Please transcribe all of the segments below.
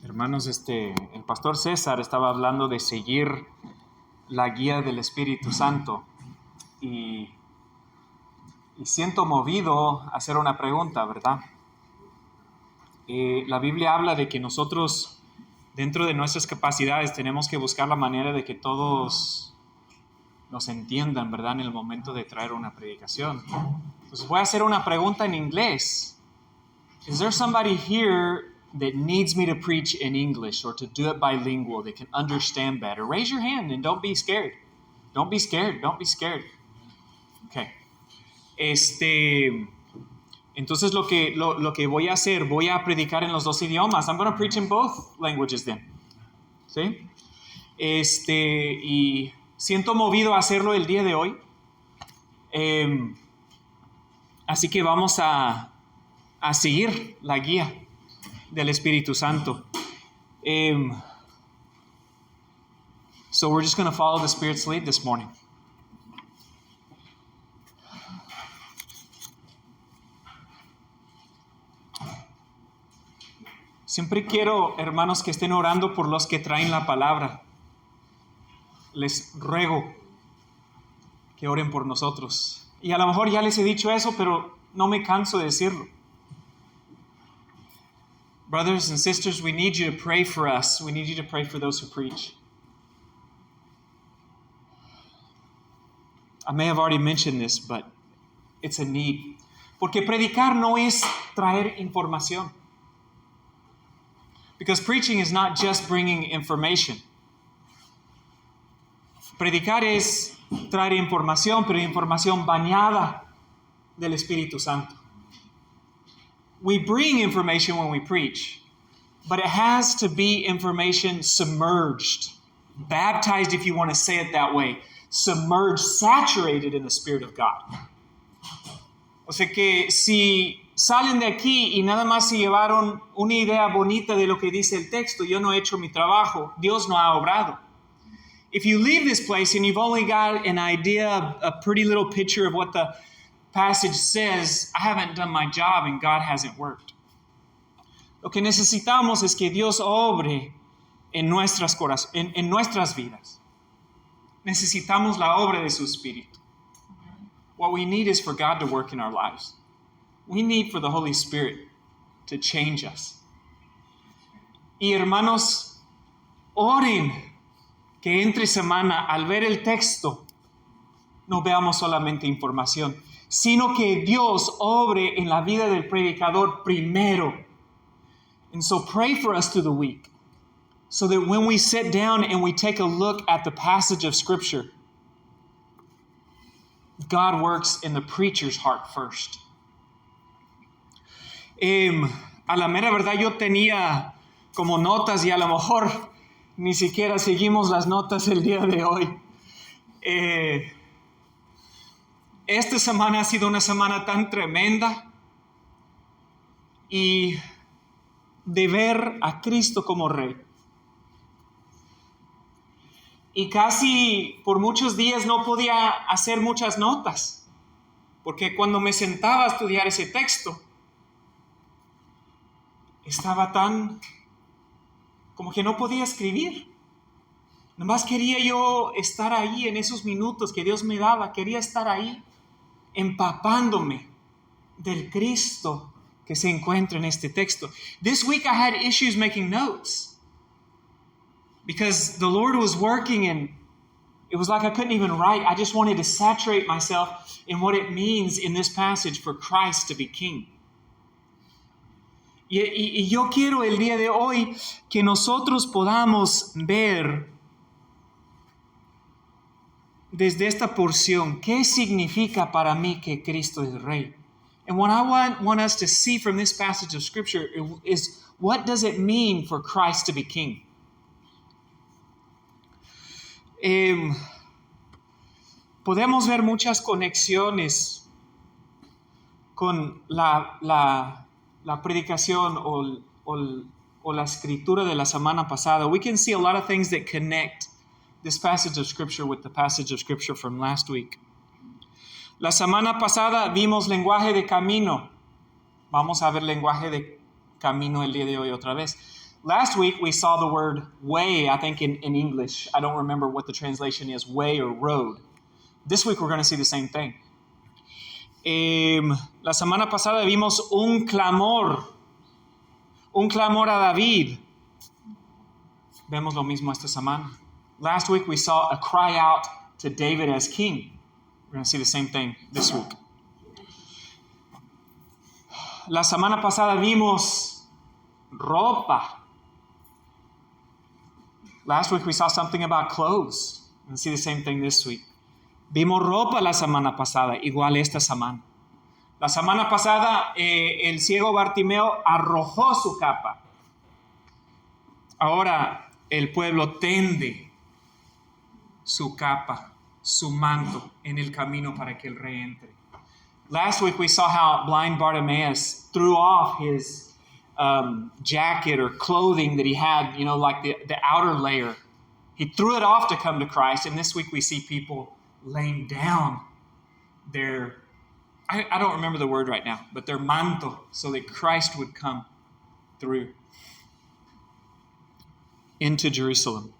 Hermanos, el pastor César estaba hablando de seguir la guía del Espíritu Santo y siento movido a hacer una pregunta, ¿verdad? La Biblia habla de que nosotros, dentro de nuestras capacidades, tenemos que buscar la manera de que todos nos entiendan, ¿verdad? En el momento de traer una predicación. Entonces voy a hacer una pregunta en inglés. Is there somebody here that needs me to preach in English or to do it bilingual, that can understand better? Raise your hand and don't be scared. Don't be scared. Don't be scared. Okay. Entonces lo que voy a hacer, voy a predicar en los dos idiomas. I'm going to preach in both languages then. ¿Sí? Y siento movido a hacerlo el día de hoy. Así que vamos a seguir la guía del Espíritu Santo. So we're just going to follow the Spirit's lead this morning. Siempre quiero, hermanos, que estén orando por los que traen la palabra. Les ruego que oren por nosotros. Y a lo mejor ya les he dicho eso, pero no me canso de decirlo. Brothers and sisters, we need you to pray for us. We need you to pray for those who preach. I may have already mentioned this, but it's a need. Porque predicar no es traer información. Because preaching is not just bringing information. Predicar es traer información, pero información bañada del Espíritu Santo. We bring information when we preach, but it has to be information submerged, baptized, if you want to say it that way, submerged, saturated in the Spirit of God. O sea que si salen de aquí y nada más se llevaron una idea bonita de lo que dice el texto, yo no he hecho mi trabajo, Dios no ha obrado. If you leave this place and you've only got an idea, a pretty little picture of what the passage says, I haven't done my job and God hasn't worked. Lo que necesitamos es que Dios obre en nuestras vidas. Necesitamos la obra de su Espíritu. What we need is for God to work in our lives. We need for the Holy Spirit to change us. Y hermanos, oren que entre semana, al ver el texto, no veamos solamente información, sino que Dios obre en la vida del predicador primero. And so pray for us through the week, so that when we sit down and we take a look at the passage of Scripture, God works in the preacher's heart first. A la mera verdad yo tenía como notas y a lo mejor ni siquiera seguimos las notas el día de hoy. Esta semana ha sido una semana tan tremenda y de ver a Cristo como Rey. Y casi por muchos días no podía hacer muchas notas, porque cuando me sentaba a estudiar ese texto, estaba tan como que no podía escribir. Nomás quería yo estar ahí en esos minutos que Dios me daba. Quería estar ahí empapándome del Cristo que se encuentra en este texto. This week I had issues making notes because the Lord was working and it was like I couldn't even write. I just wanted to saturate myself in what it means in this passage for Christ to be King. Y yo quiero el día de hoy que nosotros podamos ver desde esta porción qué significa para mí que Cristo es Rey. And what I want us to see from this passage of Scripture is what does it mean for Christ to be King? Podemos ver muchas conexiones con la predicación o la escritura de la semana pasada. We can see a lot of things that connect this passage of Scripture with the passage of Scripture from last week. La semana pasada vimos lenguaje de camino. Vamos a ver lenguaje de camino el día de hoy otra vez. Last week we saw the word way, I think in English. I don't remember what the translation is, way or road. This week we're going to see the same thing. La semana pasada vimos un clamor a David. Vemos lo mismo esta semana. Last week we saw a cry out to David as king. We're going to see the same thing this week. La semana pasada vimos ropa. Last week we saw something about clothes. We're going to see the same thing this week. Vimos ropa la semana pasada, igual esta semana. La semana pasada el ciego Bartimeo arrojó su capa. Ahora el pueblo tende su capa, su manto en el camino para que el rey entre. Last week we saw how blind Bartimaeus threw off his jacket or clothing that he had, like the outer layer. He threw it off to come to Christ. And this week we see people laying down their, I don't remember the word right now, but their manto so that Christ would come through into Jerusalem.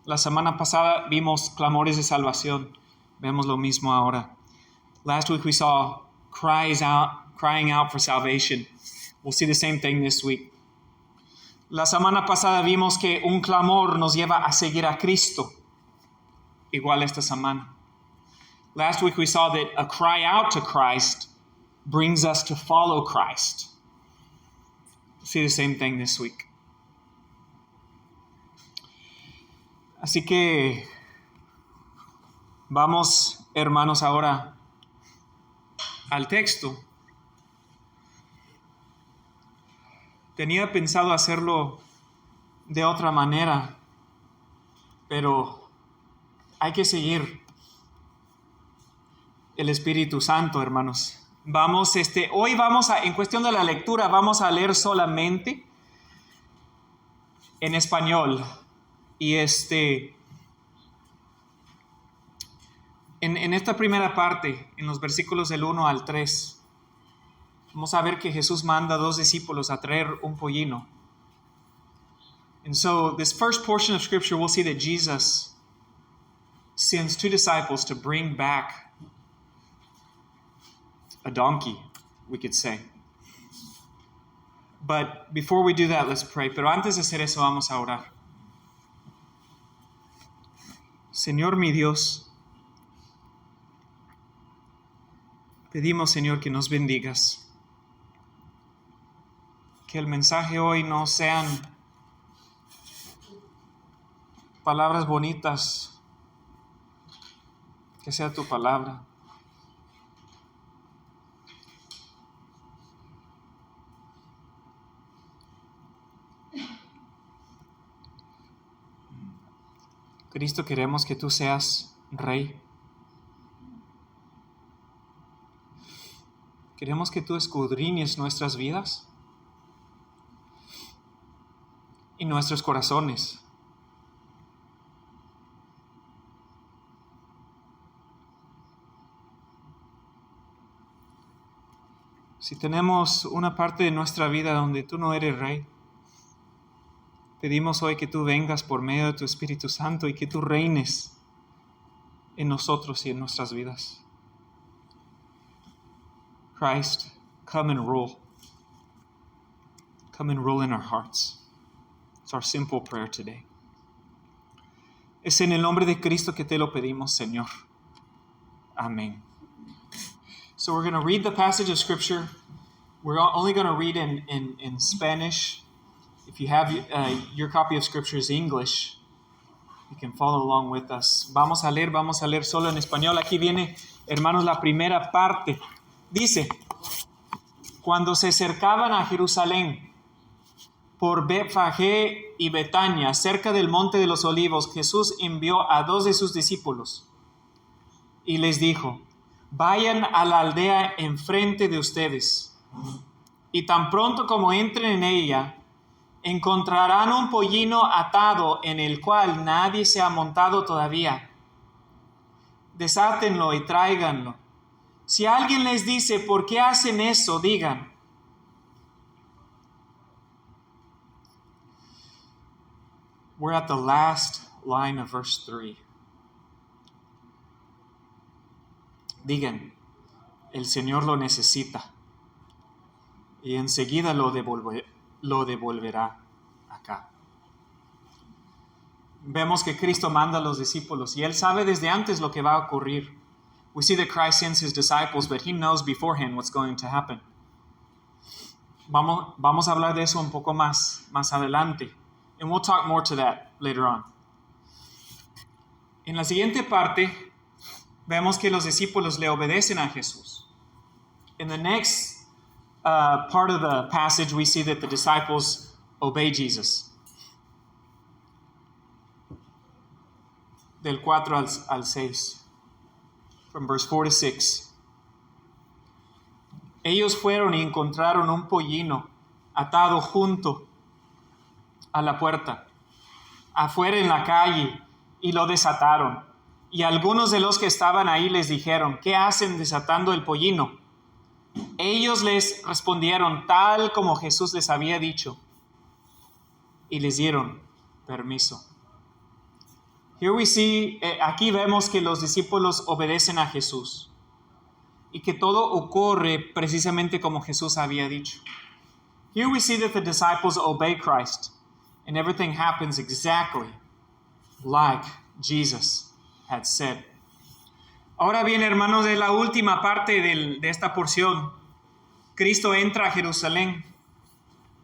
La semana pasada vimos clamores de salvación. Vemos lo mismo ahora. Last week we saw crying out for salvation. We'll see the same thing this week. La semana pasada vimos que un clamor nos lleva a seguir a Cristo. Igual esta semana. Last week we saw that a cry out to Christ brings us to follow Christ. We'll see the same thing this week. Así que vamos, hermanos, ahora al texto. Tenía pensado hacerlo de otra manera, pero hay que seguir el Espíritu Santo, hermanos. Hoy en cuestión de la lectura, vamos a leer solamente en español. Y en esta primera parte, en los versículos del 1 al 3, vamos a ver que Jesús manda a 2 discípulos a traer un pollino. And so this first portion of Scripture, we'll see that Jesus sends 2 disciples to bring back a donkey, we could say. But before we do that, let's pray. Pero antes de hacer eso, vamos a orar. Señor mi Dios, pedimos, Señor, que nos bendigas. Que el mensaje hoy no sean palabras bonitas, que sea tu palabra. Cristo, queremos que tú seas Rey. Queremos que tú escudriñes nuestras vidas y nuestros corazones. Si tenemos una parte de nuestra vida donde tú no eres Rey, pedimos hoy que tú vengas por medio de tu Espíritu Santo y que tú reines en nosotros y en nuestras vidas. Christ, come and rule. Come and rule in our hearts. It's our simple prayer today. Es en el nombre de Cristo que te lo pedimos, Señor. Amén. So we're going to read the passage of Scripture. We're only going to read in Spanish. If you have your copy of Scripture is English, you can follow along with us. Vamos a leer solo en español. Aquí viene, hermanos, la primera parte. Dice, cuando se acercaban a Jerusalén por Betfagé y Betania, cerca del monte de los olivos, Jesús envió a 2 de sus discípulos y les dijo, vayan a la aldea enfrente de ustedes y tan pronto como entren en ella, encontrarán un pollino atado en el cual nadie se ha montado todavía. Desátenlo y tráiganlo. Si alguien les dice, ¿por qué hacen eso? Digan, We're at the last line of verse 3. Digan, el Señor lo necesita y enseguida lo devolverá acá. Vemos que Cristo manda a los discípulos y Él sabe desde antes lo que va a ocurrir. We see that Christ sends His disciples, but He knows beforehand what's going to happen. Vamos a hablar de eso un poco más adelante. And we'll talk more to that later on. En la siguiente parte, vemos que los discípulos le obedecen a Jesús. In the next part of the passage, we see that the disciples obey Jesus. Del 4 al 6. From verse 4 to 6. Ellos fueron y encontraron un pollino atado junto a la puerta, afuera en la calle, y lo desataron. Y algunos de los que estaban ahí les dijeron, ¿qué hacen desatando el pollino? Ellos les respondieron tal como Jesús les había dicho, y les dieron permiso. Here we see, aquí vemos que los discípulos obedecen a Jesús y que todo ocurre precisamente como Jesús había dicho. Here we see that the disciples obey Christ and everything happens exactly like Jesus had said. Ahora bien, hermanos, de la última parte de esta porción, Cristo entra a Jerusalén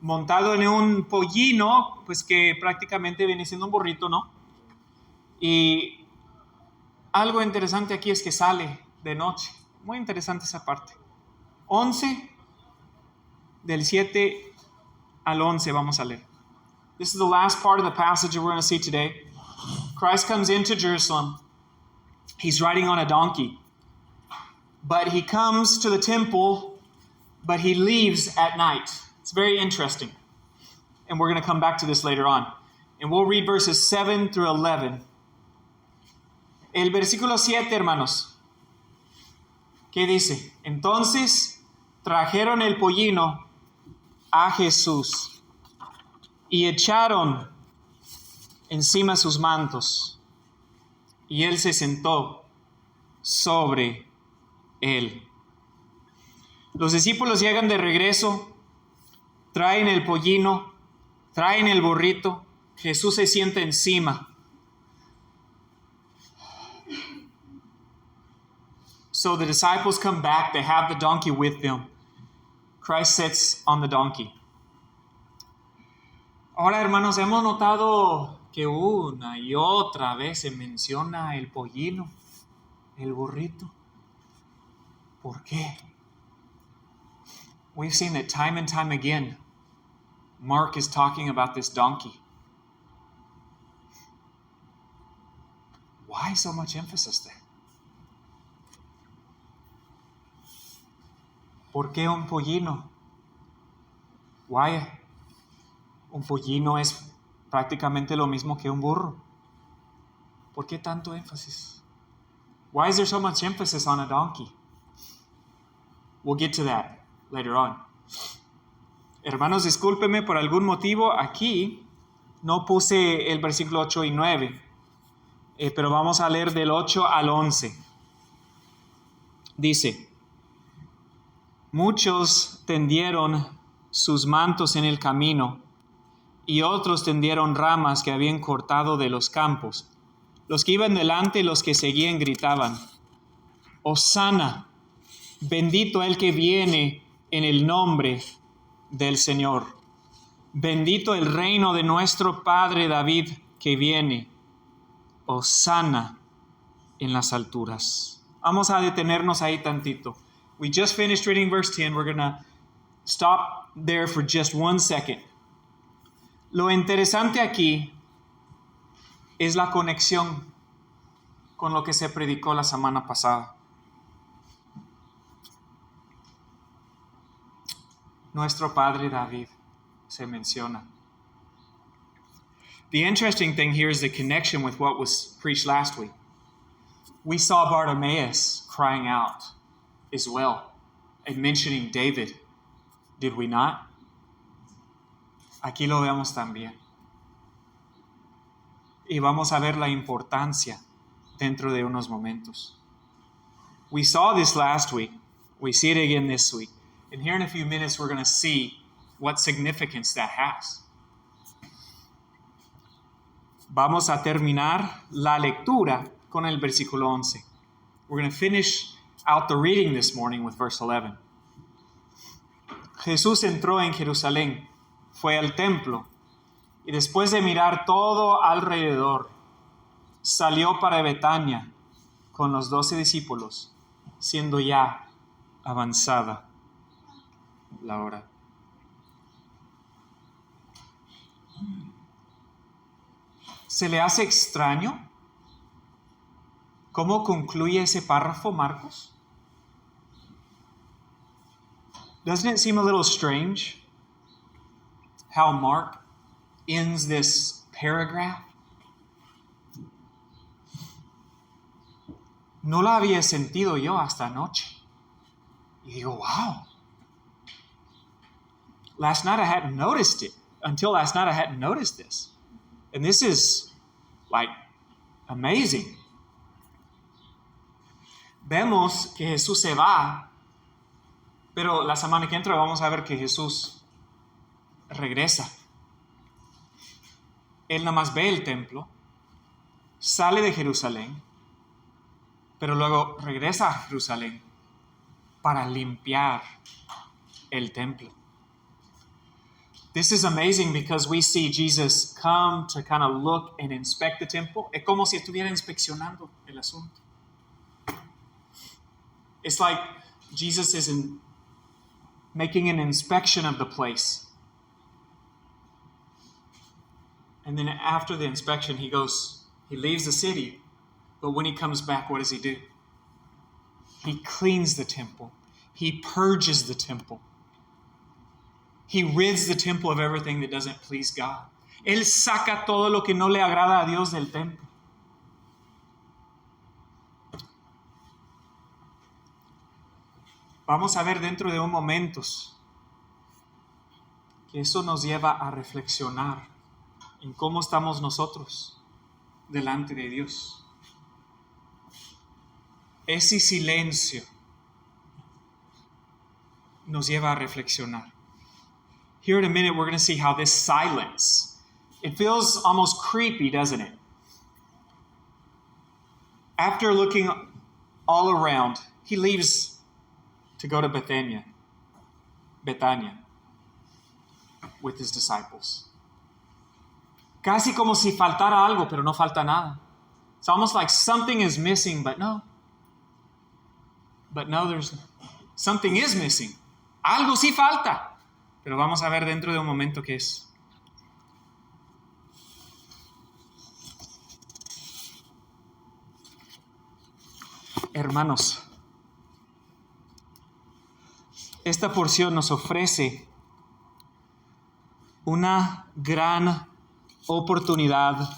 montado en un pollino, pues que prácticamente viene siendo un burrito, ¿no? Y algo interesante aquí es que sale de noche. Muy interesante esa parte. 11, del 7 al 11 vamos a leer. This is the last part of the passage that we're going to see today. Christ comes into Jerusalem. He's riding on a donkey. But he comes to the temple, but he leaves at night. It's very interesting. And we're going to come back to this later on. And we'll read verses 7 through 11. El versículo 7, hermanos, ¿qué dice? Entonces trajeron el pollino a Jesús y echaron encima sus mantos, y él se sentó sobre él. Los discípulos llegan de regreso, traen el pollino, traen el burrito, Jesús se sienta encima. So the disciples come back, they have the donkey with them. Christ sits on the donkey. Ahora, hermanos, hemos notado que una y otra vez se menciona el pollino, el burrito. ¿Por qué? We've seen that time and time again, Mark is talking about this donkey. Why so much emphasis there? ¿Por qué un pollino? Why? Un pollino es prácticamente lo mismo que un burro. ¿Por qué tanto énfasis? Why is there so much emphasis on a donkey? We'll get to that later on. Hermanos, discúlpenme por algún motivo. Aquí no puse el versículo 8 y 9, pero vamos a leer del 8 al 11. Dice: muchos tendieron sus mantos en el camino y otros tendieron ramas que habían cortado de los campos. Los que iban delante y los que seguían gritaban: Hosana, bendito el que viene en el nombre del Señor. Bendito el reino de nuestro Padre David que viene. Hosana en las alturas. Vamos a detenernos ahí tantito. We just finished reading verse 10. We're going to stop there for just 1 second. Lo interesante aquí es la conexión con lo que se predicó la semana pasada. Nuestro Padre David se menciona. The interesting thing here is the connection with what was preached last week. We saw Bartimaeus crying out as well and mentioning David. Did we not? Aquí lo vemos también. Y vamos a ver la importancia dentro de unos momentos. We saw this last week. We see it again this week. And here in a few minutes, we're going to see what significance that has. Vamos a terminar la lectura con el versículo 11. We're going to finish out the reading this morning with verse 11. Jesús entró en Jerusalén, fue al templo, y después de mirar todo alrededor, salió para Betania con los 12 discípulos, siendo ya avanzada la hora. ¿Se le hace extraño cómo concluye ese párrafo, Marcos? Doesn't it seem a little strange how Mark ends this paragraph? No la había sentido yo hasta anoche. Y digo, wow. Last night I hadn't noticed it. Until last night I hadn't noticed this. And this is like amazing. Vemos que Jesús se va, pero la semana que entra vamos a ver que Jesús regresa. Él nada más ve el templo, sale de Jerusalén, pero luego regresa a Jerusalén para limpiar el templo. This is amazing because we see Jesus come to kind of look and inspect the temple. Es como si estuviera inspeccionando el asunto. It's like Jesus is making an inspection of the place. And then after the inspection, he leaves the city. But when he comes back, what does he do? He cleans the temple. He purges the temple. He rids the temple of everything that doesn't please God. Él saca todo lo que no le agrada a Dios del templo. Vamos a ver dentro de unos momentos que eso nos lleva a reflexionar en cómo estamos nosotros delante de Dios. Ese silencio nos lleva a reflexionar. Here in a minute, we're going to see how this silence, it feels almost creepy, doesn't it? After looking all around, he leaves to go to Bethania, with his disciples. Casi como si faltara algo, pero no falta nada. It's almost like something is missing, but no. But no, something is missing. Algo sí falta. Pero vamos a ver dentro de un momento qué es. Hermanos, esta porción nos ofrece una gran oportunidad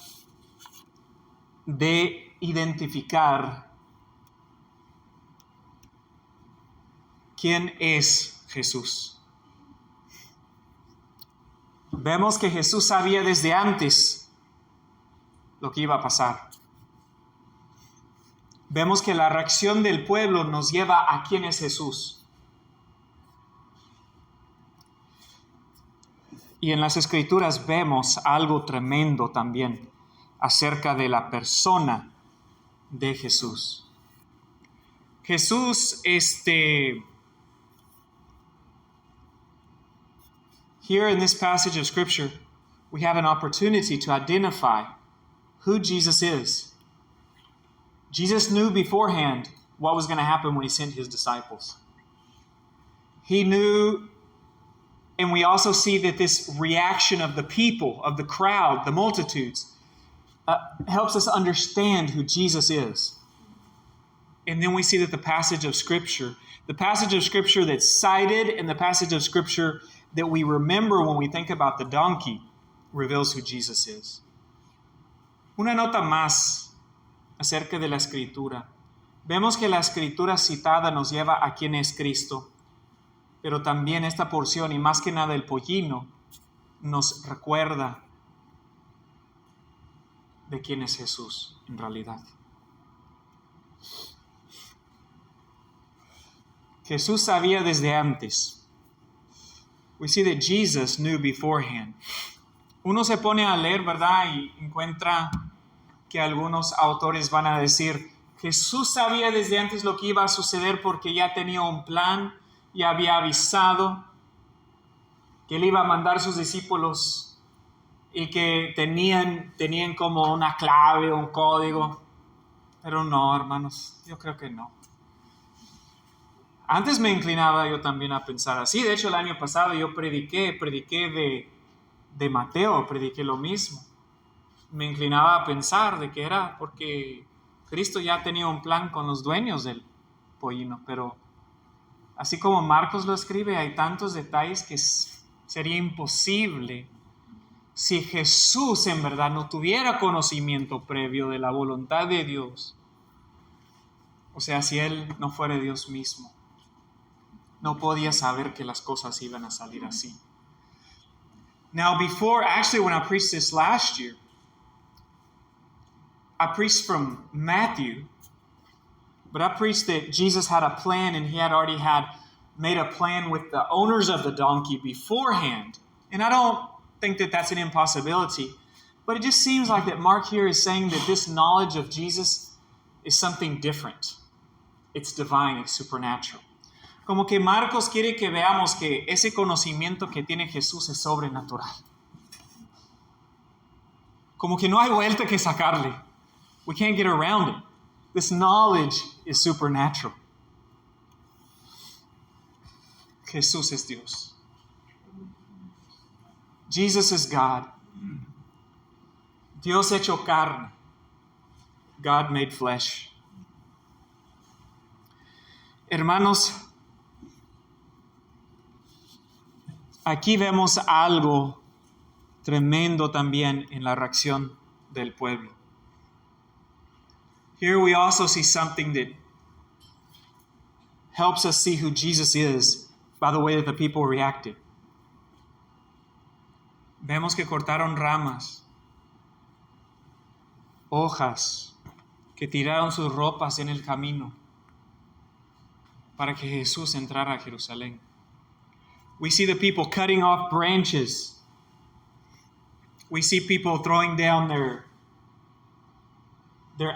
de identificar quién es Jesús. Vemos que Jesús sabía desde antes lo que iba a pasar. Vemos que la reacción del pueblo nos lleva a quién es Jesús. Y en las Escrituras vemos algo tremendo también acerca de la persona de Jesús. Jesús, here in this passage of Scripture, we have an opportunity to identify who Jesus is. Jesus knew beforehand what was going to happen when he sent his disciples. He knew, and we also see that this reaction of the people, of the crowd, the multitudes, helps us understand who Jesus is. And then we see that the passage of Scripture that's cited and the passage of Scripture that we remember when we think about the donkey reveals who Jesus is. Una nota más acerca de la Escritura. Vemos que la Escritura citada nos lleva a quién es Cristo, pero también esta porción, y más que nada el pollino, nos recuerda de quién es Jesús en realidad. Jesús sabía desde antes. We see that Jesus knew beforehand. Uno se pone a leer, ¿verdad? Y encuentra que algunos autores van a decir, Jesús sabía desde antes lo que iba a suceder porque ya tenía un plan, ya había avisado que él iba a mandar a sus discípulos y que tenían como una clave, un código. Pero no, hermanos, yo creo que no. Antes me inclinaba yo también a pensar así. De hecho, el año pasado yo prediqué de Mateo, prediqué lo mismo. Me inclinaba a pensar de que era porque Cristo ya tenía un plan con los dueños del pollino, pero así como Marcos lo escribe, hay tantos detalles que sería imposible si Jesús en verdad no tuviera conocimiento previo de la voluntad de Dios. O sea, si Él no fuera Dios mismo, no podía saber que las cosas iban a salir así. Now, actually when I preached this last year, I preached from Matthew, but I preached that Jesus had a plan and he had already made a plan with the owners of the donkey beforehand. And I don't think that that's an impossibility, but it just seems like that Mark here is saying that this knowledge of Jesus is something different. It's divine, it's supernatural. Como que Marcos quiere que veamos que ese conocimiento que tiene Jesús es sobrenatural. Como que no hay vuelta que sacarle. We can't get around it. This knowledge is supernatural. Jesús es Dios. Jesus is God. Dios hecho carne. God made flesh. Hermanos, aquí vemos algo tremendo también en la reacción del pueblo. Here we also see something that helps us see who Jesus is by the way that the people reacted. Vemos que cortaron ramas, hojas, que tiraron sus ropas en el camino para que Jesús entrara a Jerusalén. We see the people cutting off branches. We see people throwing down their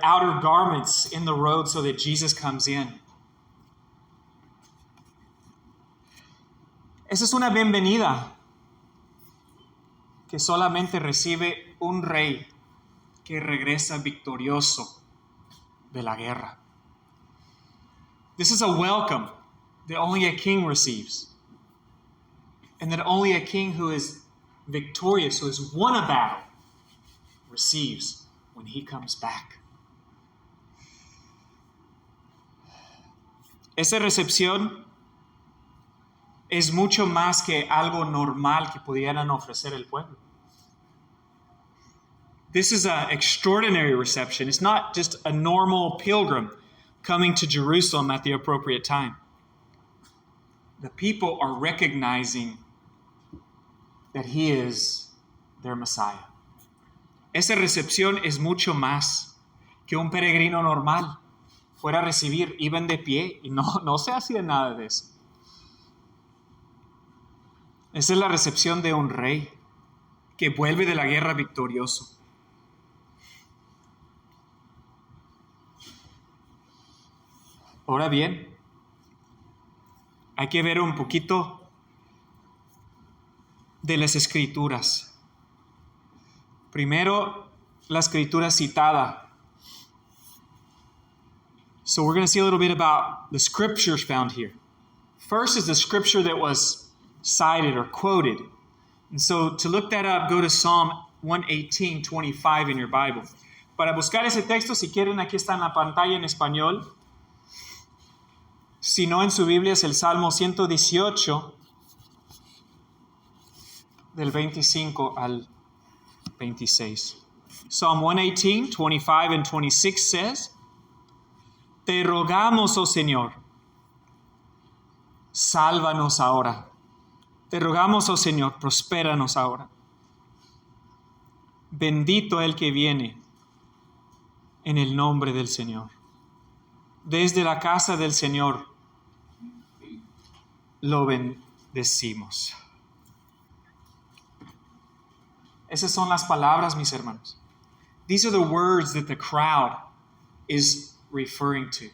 outer garments in the road so that Jesus comes in. Esa es una bienvenida que solamente recibe un rey que regresa victorioso de la guerra. This is a welcome that only a king receives. And that only a king who is victorious, who has won a battle, receives when he comes back. Esa recepción es mucho más que algo normal que pudieran ofrecer el pueblo. This is an extraordinary reception. It's not just a normal pilgrim coming to Jerusalem at the appropriate time. The people are recognizing that he is their Messiah. Esa recepción es mucho más que un peregrino normal fuera a recibir. Iban de pie y no se hacía nada de eso. Esa es la recepción de un rey que vuelve de la guerra victorioso. Ahora bien, hay que ver un poquito de las escrituras. Primero, la escritura citada. So we're going to see a little bit about the scriptures found here. First is the scripture that was cited or quoted. And so to look that up, go to Psalm 118:25 in your Bible. Para buscar ese texto, si quieren, aquí está en la pantalla en español. Si no, en su Biblia es el Salmo 118, del 25 al 26. Psalm 118:25 and 26 says, Te rogamos, oh Señor, sálvanos ahora. Te rogamos, oh Señor, prospéranos ahora. Bendito el que viene en el nombre del Señor. Desde la casa del Señor lo bendecimos. Esas son las palabras, mis hermanos. These are the words that the crowd is referring to.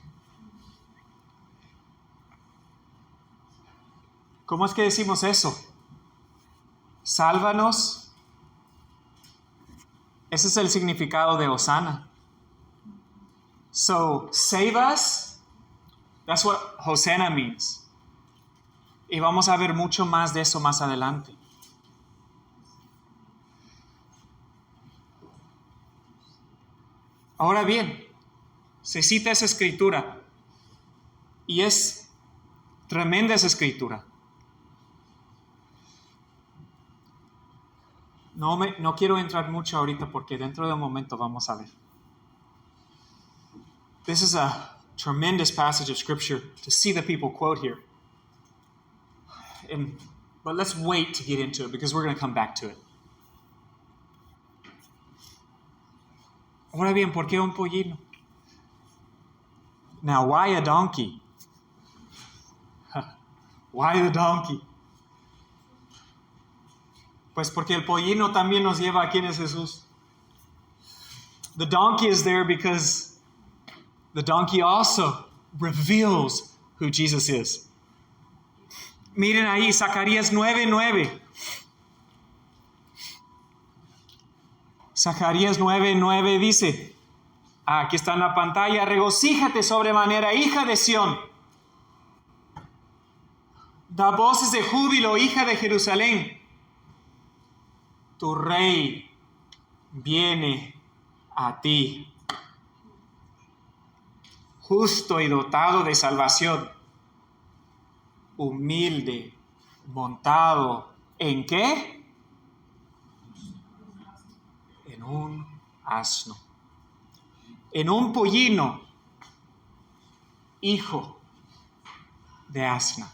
¿Cómo es que decimos eso? Sálvanos. Ese es el significado de Hosanna. So, save us. That's what Hosanna means. Y vamos a ver mucho más de eso más adelante. Ahora bien, se cita esa escritura y es tremenda esa escritura. No quiero entrar mucho ahorita porque dentro de un momento vamos a ver. This is a tremendous passage of scripture to see the people quote here. But let's wait to get into it because we're going to come back to it. Ahora bien, ¿por qué un pollino? Now, why a donkey? Why the donkey? Pues porque el pollino también nos lleva a quién es Jesús. The donkey is there because the donkey also reveals who Jesus is. Miren ahí, Zacarías 9:9. Zacarías 9:9 dice, aquí está en la pantalla, regocíjate sobremanera, hija de Sión. Da voces de júbilo, hija de Jerusalén. Tu rey viene a ti, justo y dotado de salvación, humilde, montado, ¿en qué? En un asno, en un pollino, hijo de asna.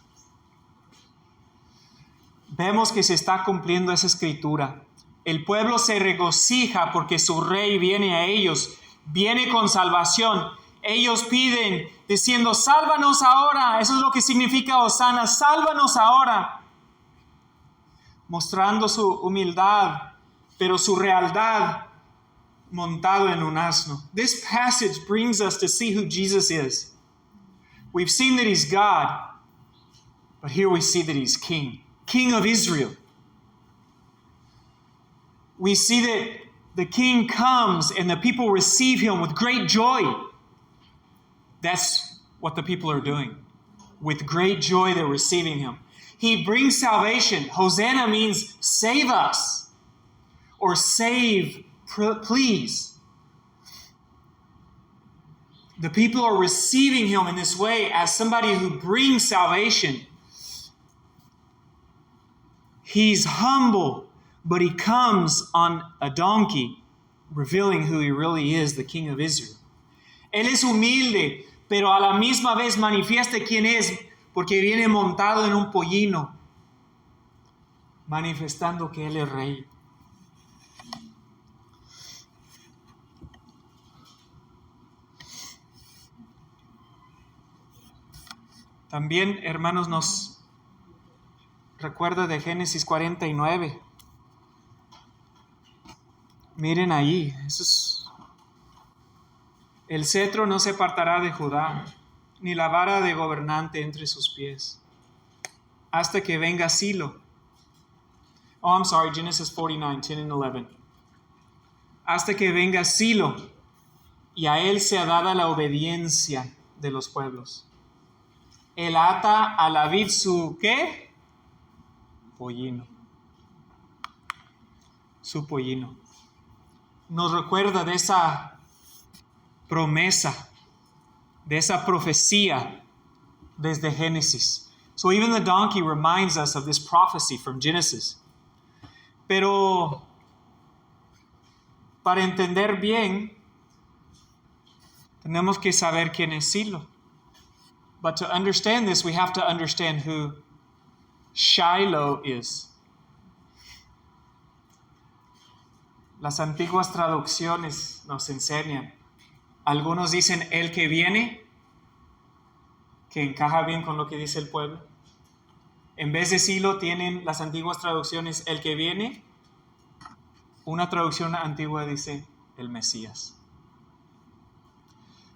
Vemos que se está cumpliendo esa escritura. El pueblo se regocija porque su rey viene a ellos, viene con salvación. Ellos piden diciendo, sálvanos ahora. Eso es lo que significa Hosanna, sálvanos ahora. Mostrando su humildad, pero su realidad montado en un asno. This passage brings us to see who Jesus is. We've seen that he's God, but here we see that he's King, King of Israel. We see that the King comes and the people receive him with great joy. That's what the people are doing. With great joy, they're receiving him. He brings salvation. Hosanna means save us or save, please. The people are receiving him in this way as somebody who brings salvation. He's humble, but he comes on a donkey, revealing who he really is, the King of Israel. Él es humilde, pero a la misma vez manifiesta quién es, porque viene montado en un pollino, manifestando que él es rey. También, hermanos, nos recuerda de Génesis 49. Miren ahí, eso es, el cetro no se apartará de Judá, ni la vara de gobernante entre sus pies, hasta que venga Silo. Oh, I'm sorry, Genesis 49, 10 and 11. Hasta que venga Silo, y a él sea dada la obediencia de los pueblos. Él ata a la vid su, ¿qué? Pollino. Su pollino. Nos recuerda de esa promesa, de esa profecía desde Génesis. So even the donkey reminds us of this prophecy from Genesis. Pero para entender bien, tenemos que saber quién es Silo. But to understand this, we have to understand who Shiloh is. Las antiguas traducciones nos enseñan Algunos dicen el que viene, que encaja bien con lo que dice el pueblo. En vez de siglo tienen las antiguas traducciones el que viene. Una traducción antigua dice el Mesías.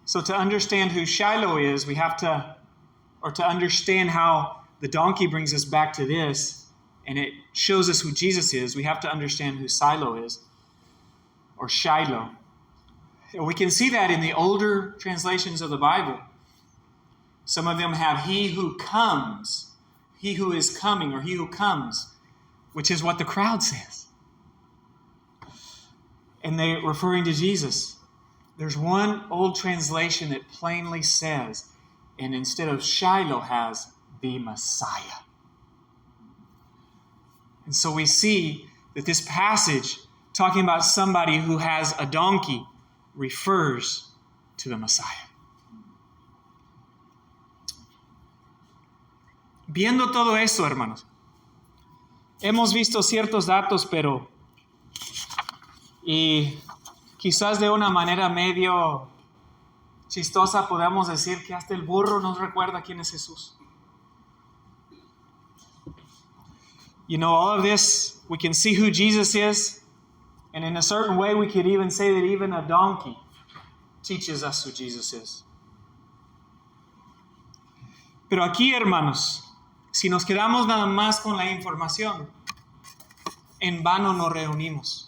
So to understand who Shiloh is, we have to, or to understand how the donkey brings us back to this, and it shows us who Jesus is, we have to understand who Shiloh is, or Shiloh. And we can see that in the older translations of the Bible. Some of them have he who comes, he who is coming, or he who comes, which is what the crowd says. And they're referring to Jesus. There's one old translation that plainly says, and instead of Shiloh has the Messiah. And so we see that this passage, talking about somebody who has a donkey, refers to the Messiah. Viendo todo esto, hermanos, hemos visto ciertos datos, pero y quizás de una manera medio chistosa podemos decir que hasta el burro nos recuerda quién es Jesús. You know, all of this, we can see who Jesus is, and in a certain way we could even say that even a donkey teaches us who Jesus is. Pero aquí, hermanos, si nos quedamos nada más con la información, en vano nos reunimos.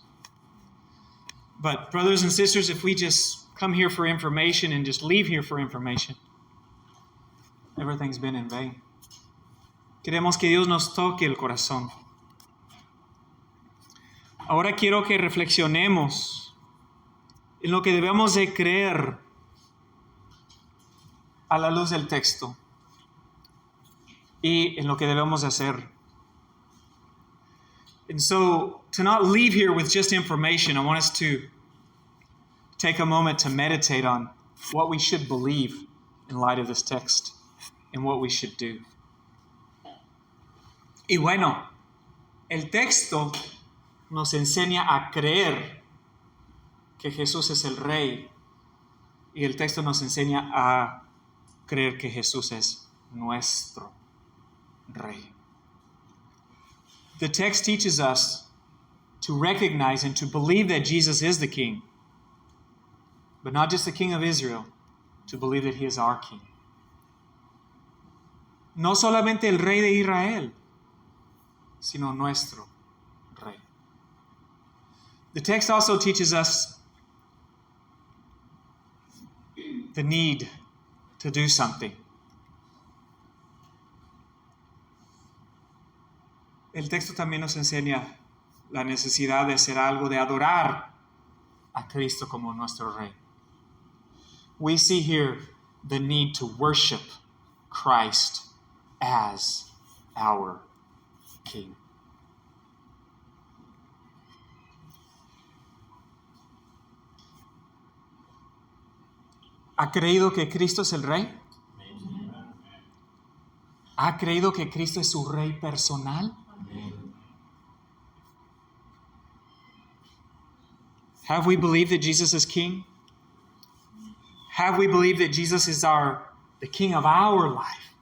But brothers and sisters, if we just come here for information and just leave here for information, everything's been in vain. Queremos que Dios nos toque el corazón. Ahora quiero que reflexionemos en lo que debemos de creer a la luz del texto y en lo que debemos de hacer. And so, to not leave here with just information, I want us to take a moment to meditate on what we should believe in light of this text and what we should do. Y bueno, el texto nos enseña a creer que Jesús es el Rey, y el texto nos enseña a creer que Jesús es nuestro Rey. The text teaches us to recognize and to believe that Jesus is the King, but not just the King of Israel, to believe that He is our King. No solamente el Rey de Israel, sino nuestro Rey. The text also teaches us the need to do something. El texto también nos enseña la necesidad de hacer algo, de adorar a Cristo como nuestro Rey. We see here the need to worship Christ as our King. ¿Ha creído que Cristo es el Rey? ¿Ha creído que Cristo es su Rey personal? Have we believed that Jesus is King? Have we believed that Jesus is the King of our life?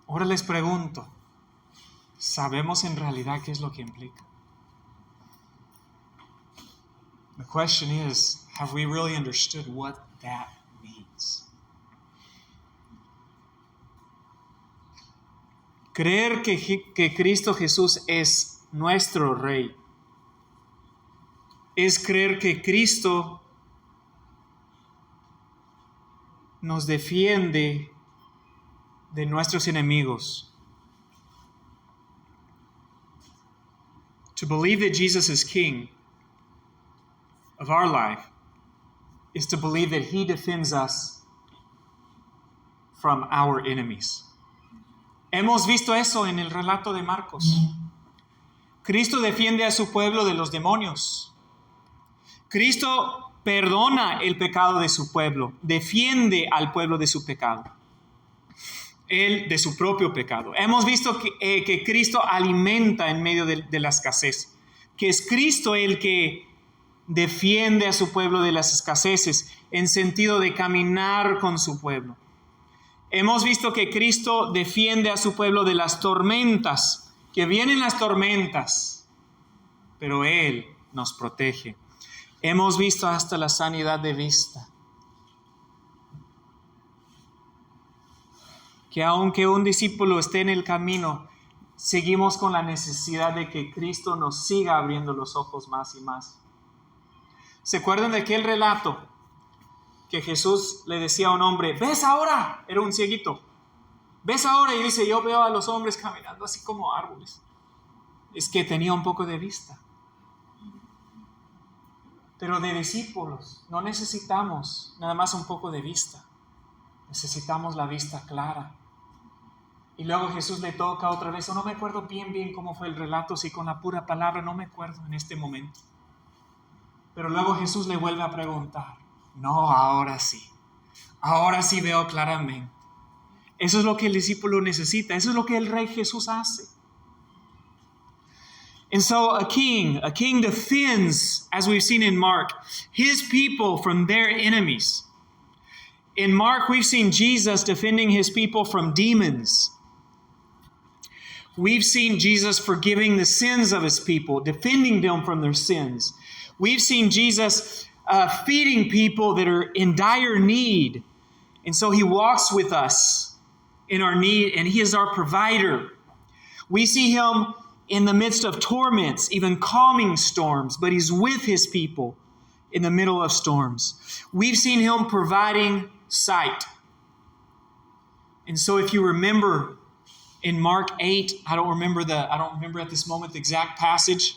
Ahora les pregunto, ¿sabemos en realidad qué es lo que implica? The question is, have we really understood what that means? Creer que Cristo Jesús es nuestro Rey es creer que Cristo nos defiende de nuestros enemigos. To believe that Jesus is King of our life is to believe that He defends us from our enemies. Hemos visto eso en el relato de Marcos. Cristo defiende a su pueblo de los demonios. Cristo perdona el pecado de su pueblo, defiende al pueblo de su pecado, él de su propio pecado. Hemos visto que Cristo alimenta en medio de la escasez, que es Cristo el que defiende a su pueblo de las escaseces, en sentido de caminar con su pueblo. Hemos visto que Cristo defiende a su pueblo de las tormentas, que vienen las tormentas, pero Él nos protege. Hemos visto hasta la sanidad de vista. Que aunque un discípulo esté en el camino, seguimos con la necesidad de que Cristo nos siga abriendo los ojos más y más. ¿Se acuerdan de aquel relato que Jesús le decía a un hombre, ¿ves ahora? Era un cieguito. ¿Ves ahora? Y dice, yo veo a los hombres caminando así como árboles. Es que tenía un poco de vista. Pero de discípulos no necesitamos nada más un poco de vista. Necesitamos la vista clara. Y luego Jesús le toca otra vez, no me acuerdo bien cómo fue el relato, si con la pura palabra, no me acuerdo en este momento. Pero luego Jesús le vuelve a preguntar, no, ahora sí veo claramente. Eso es lo que el discípulo necesita, eso es lo que el Rey Jesús hace. And so a king defends, as we've seen in Mark, his people from their enemies. In Mark, we've seen Jesus defending his people from demons. We've seen Jesus forgiving the sins of his people, defending them from their sins. We've seen Jesus feeding people that are in dire need. And so he walks with us in our need, and he is our provider. We see him in the midst of torments, even calming storms, but he's with his people in the middle of storms. We've seen him providing sight. And so if you remember in Mark 8, I don't remember at this moment the exact passage,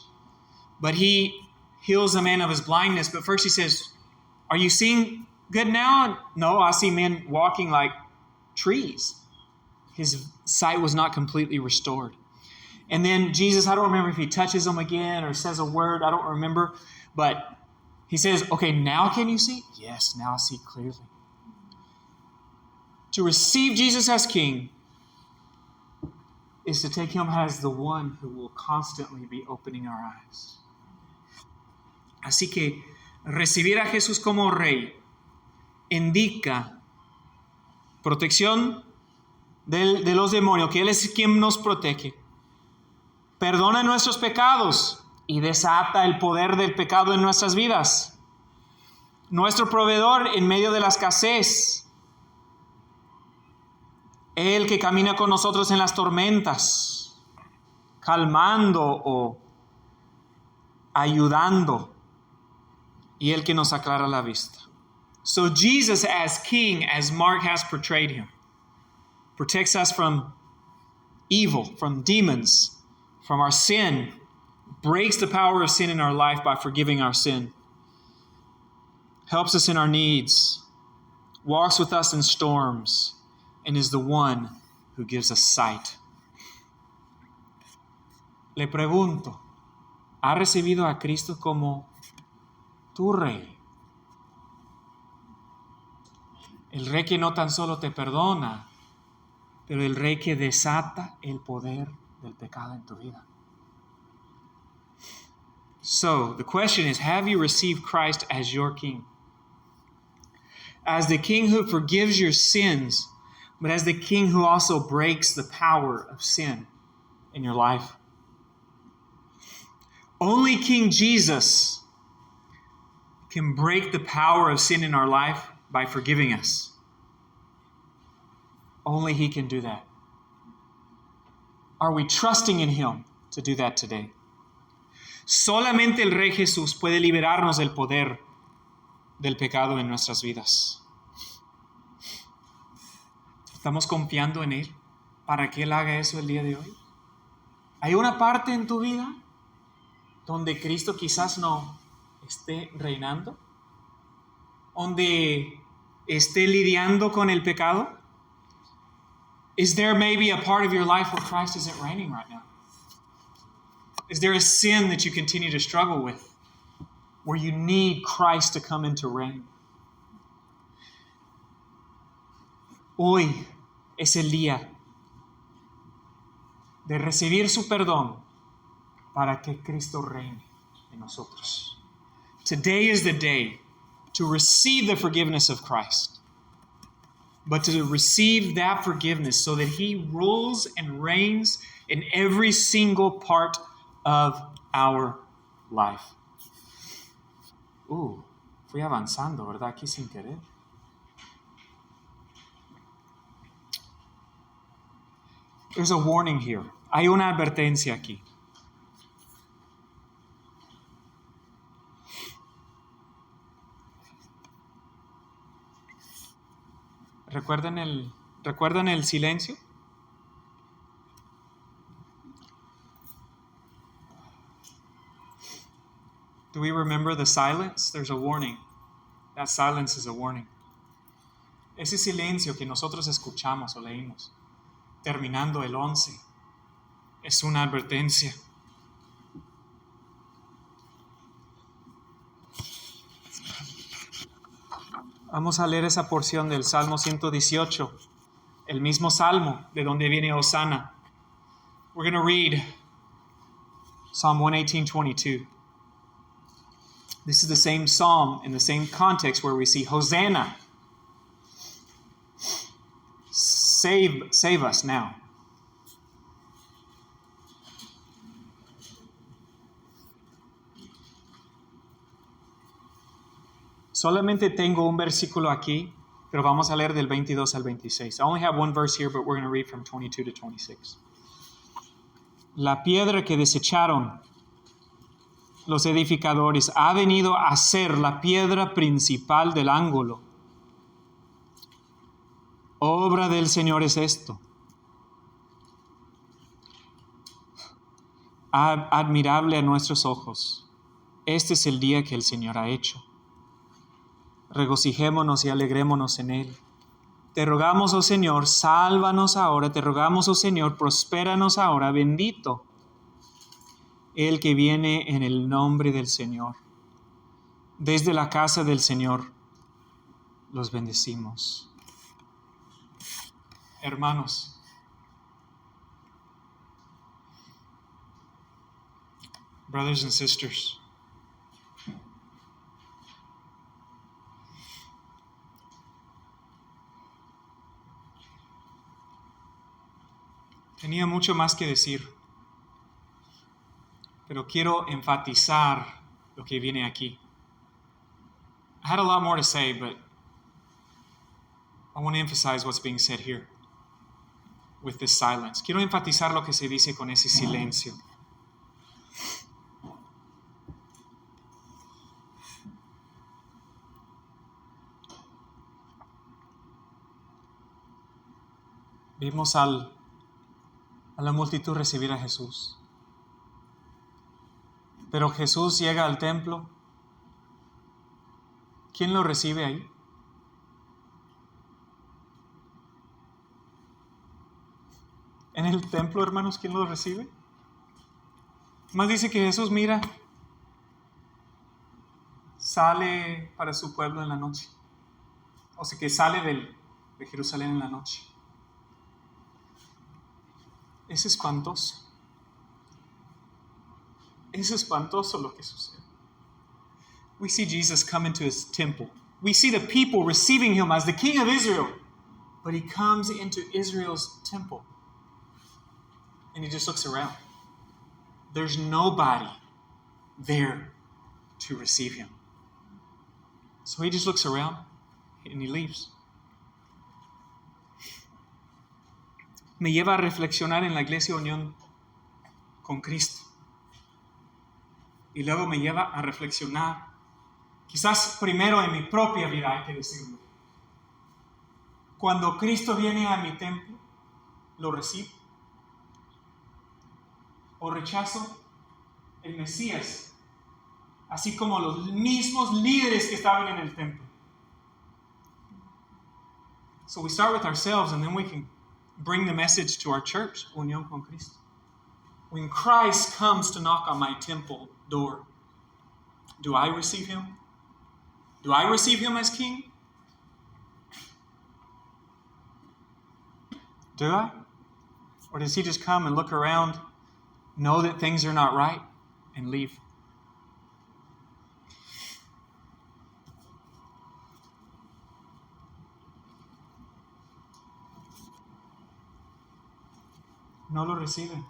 but he heals a man of his blindness. But first he says, are you seeing good now? No, I see men walking like trees. His sight was not completely restored. And then Jesus, I don't remember if he touches him again or says a word, I don't remember, but he says, okay, now can you see? Yes, now I see clearly. To receive Jesus as King is to take him as the one who will constantly be opening our eyes. Así que recibir a Jesús como Rey indica protección de los demonios, que Él es quien nos protege. Perdona nuestros pecados y desata el poder del pecado en nuestras vidas. Nuestro proveedor en medio de la escasez. Él que camina con nosotros en las tormentas, calmando o ayudando. Y Él que nos aclara la vista. So Jesus as King, as Mark has portrayed him, protects us from evil, from demons, from our sin, breaks the power of sin in our life by forgiving our sin, helps us in our needs, walks with us in storms, and is the one who gives us sight. Le pregunto, ¿ha recibido a Cristo como tu Rey? El Rey que no tan solo te perdona, pero el Rey que desata el poder del pecado en tu vida. So, the question is, have you received Christ as your King? As the King who forgives your sins, but as the King who also breaks the power of sin in your life. Only King Jesus can break the power of sin in our life by forgiving us. Only He can do that. Are we trusting in Him to do that today? Solamente el Rey Jesús puede liberarnos del poder del pecado en nuestras vidas. ¿Estamos confiando en Él para que Él haga eso el día de hoy? ¿Hay una parte en tu vida donde Cristo quizás no esté reinando? ¿Donde esté lidiando con el pecado? Is there maybe a part of your life where Christ isn't reigning right now? Is there a sin that you continue to struggle with where you need Christ to come into reign? Hoy es el día de recibir su perdón para que Cristo reine en nosotros. Today is the day to receive the forgiveness of Christ, but to receive that forgiveness so that He rules and reigns in every single part of our life. Fui avanzando, ¿verdad? Aquí sin querer. There's a warning here. Hay una advertencia aquí. ¿Recuerdan el silencio? Do we remember the silence? There's a warning. That silence is a warning. Ese silencio que nosotros escuchamos o leímos, terminando el 11, es una advertencia. Vamos a leer esa porción del Salmo 118, el mismo Salmo de donde viene Hosanna. We're going to read Psalm 118:22. This is the same psalm in the same context where we see Hosanna. Save us now. Solamente tengo un versículo aquí, pero vamos a leer del 22 al 26. I only have one verse here, but we're going to read from 22 to 26. La piedra que desecharon los edificadores ha venido a ser la piedra principal del ángulo. Obra del Señor es esto. Admirable a nuestros ojos. Este es el día que el Señor ha hecho. Regocijémonos y alegrémonos en Él. Te rogamos, oh Señor, sálvanos ahora. Te rogamos, oh Señor, prospéranos ahora. Bendito el que viene en el nombre del Señor. Desde la casa del Señor los bendecimos. Hermanos, brothers and sisters, tenía mucho más que decir, pero quiero enfatizar lo que viene aquí. I had a lot more to say, but I want to emphasize what's being said here with this silence. Quiero enfatizar lo que se dice con ese silencio. Vimos a la multitud recibir a Jesús. Pero Jesús llega al templo. ¿Quién lo recibe ahí? En el templo, hermanos, ¿quién lo recibe? Más dice que Jesús mira, sale para su pueblo en la noche. O sea, que sale de Jerusalén en la noche. Es espantoso. Es espantoso lo que sucede. We see Jesus come into his temple. We see the people receiving him as the King of Israel. But he comes into Israel's temple. And he just looks around. There's nobody there to receive him. So he just looks around and he leaves. Me lleva a reflexionar en la Iglesia Unión con Cristo. Y luego me lleva a reflexionar, quizás primero en mi propia vida, hay que decirlo. Cuando Cristo viene a mi templo, ¿lo recibo? ¿O rechazo el Mesías? Así como los mismos líderes que estaban en el templo. So we start with ourselves and then we can bring the message to our church, Unión con Cristo. When Christ comes to knock on my temple door, do I receive him? Do I receive him as king? Do I? Or does he just come and look around, know that things are not right, and leave? no lo reciben.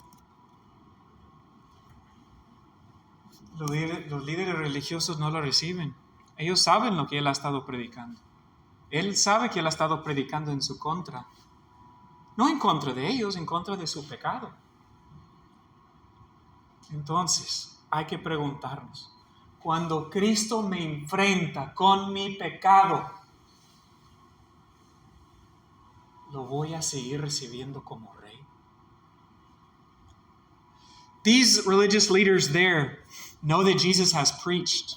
Los líderes religiosos no lo reciben. Ellos saben lo que Él ha estado predicando. Él sabe que Él ha estado predicando en su contra. No en contra de ellos, en contra de su pecado. Entonces, hay que preguntarnos, cuando Cristo me enfrenta con mi pecado, ¿lo voy a seguir recibiendo como rey? These religious leaders there know that Jesus has preached.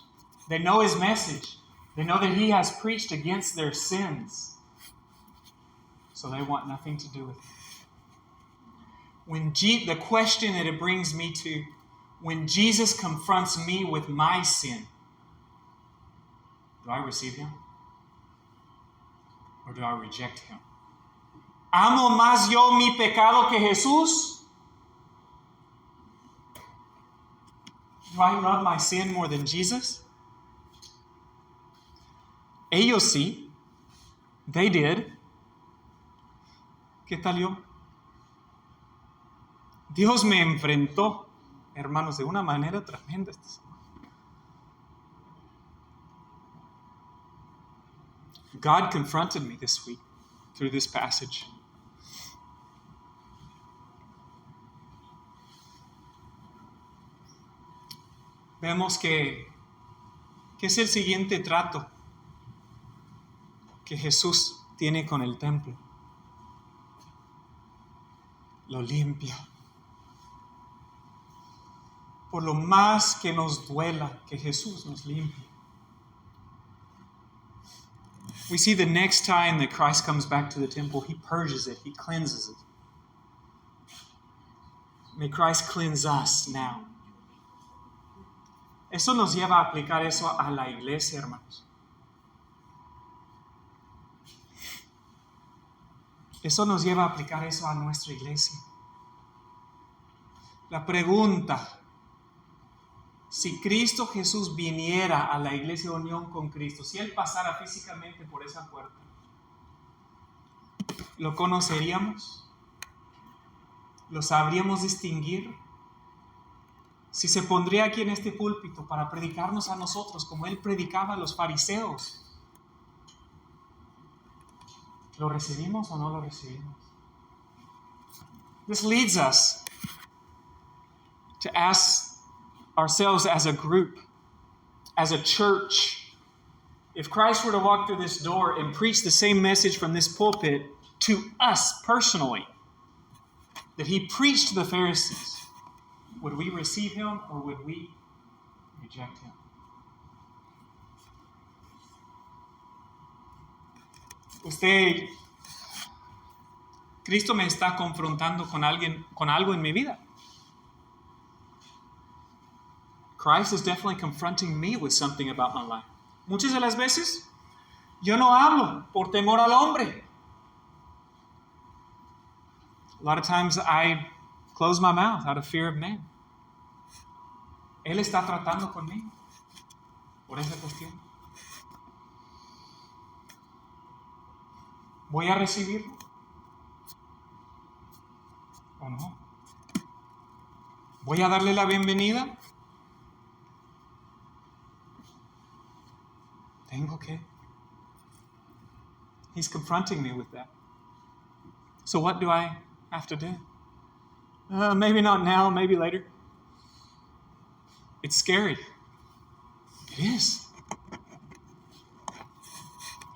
They know His message. They know that He has preached against their sins. So they want nothing to do with it. The question that it brings me to, when Jesus confronts me with my sin, do I receive Him? Or do I reject Him? ¿Amo más yo mi pecado que Jesús? Do I love my sin more than Jesus? Ellos sí. They did. ¿Qué tal yo? Dios me enfrentó, hermanos, de una manera tremenda. God confronted me this week through this passage. Vemos que es el siguiente trato que Jesús tiene con el templo. Lo limpia. Por lo más que nos duela que Jesús nos limpie. We see the next time that Christ comes back to the temple, He purges it, He cleanses it. May Christ cleanse us now. Eso nos lleva a aplicar eso a la iglesia, hermanos. Eso nos lleva a aplicar eso a nuestra iglesia. La pregunta, si Cristo Jesús viniera a la iglesia de unión con Cristo, si Él pasara físicamente por esa puerta, ¿lo conoceríamos? ¿Lo sabríamos distinguir? Si se pondría aquí en este púlpito para predicarnos a nosotros como Él predicaba a los fariseos, ¿lo recibimos o no lo recibimos? This leads us to ask ourselves as a group, as a church, if Christ were to walk through this door and preach the same message from this pulpit to us personally that He preached to the Pharisees, would we receive Him or would we reject Him? Cristo me está confrontando con algo en mi vida. Christ is definitely confronting me with something about my life. Muchas de las veces yo no hablo por temor al hombre. A lot of times I close my mouth out of fear of man. Él está tratando conmigo por esa cuestión. ¿Voy a recibirlo o no? ¿Voy a darle la bienvenida? Tengo que. He's confronting me with that. So what do I have to do? Maybe not now, maybe later. It's scary. It is.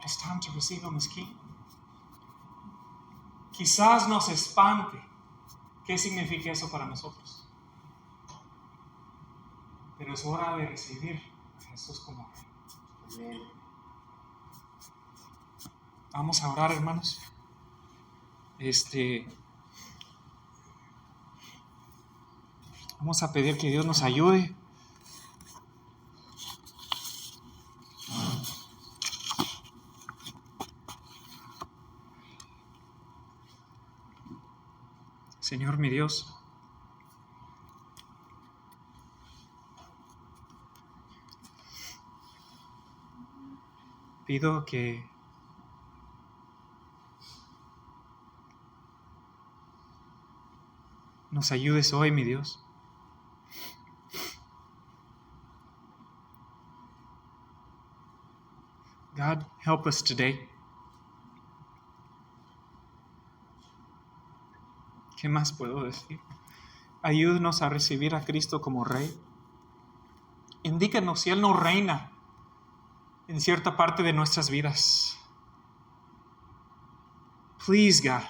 It's time to receive Him as King. Quizás nos espante. ¿Qué significa eso para nosotros? Pero es hora de recibir a Jesús como Rey. Vamos a orar, hermanos. Vamos a pedir que Dios nos ayude. Señor mi Dios, pido que nos ayudes hoy, mi Dios. God, help us today. ¿Qué más puedo decir? Ayúdanos a recibir a Cristo como Rey. Indícanos si Él no reina en cierta parte de nuestras vidas. Please, God,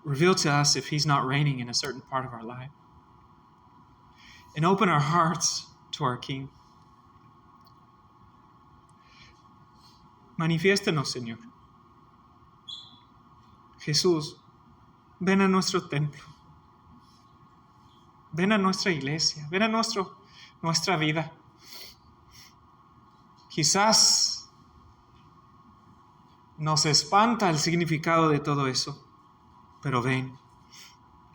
reveal to us if He's not reigning in a certain part of our life. And open our hearts to our King. Manifiéstanos, Señor. Jesús, ven a nuestro templo. Ven a nuestra iglesia. Ven a nuestra vida. Quizás nos espanta el significado de todo eso, pero ven,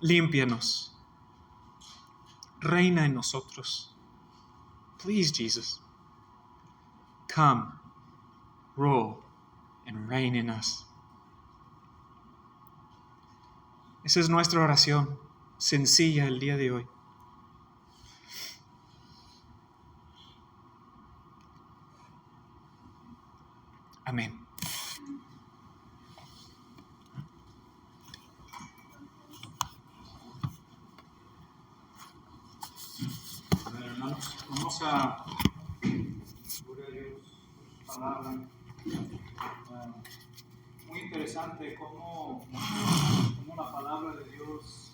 límpianos. Reina en nosotros. Please, Jesus, come, rule, and reign in us. Esa es nuestra oración sencilla el día de hoy. Amén. Hermanos, vamos a gloria a Dios, palabra. Muy interesante cómo la palabra de Dios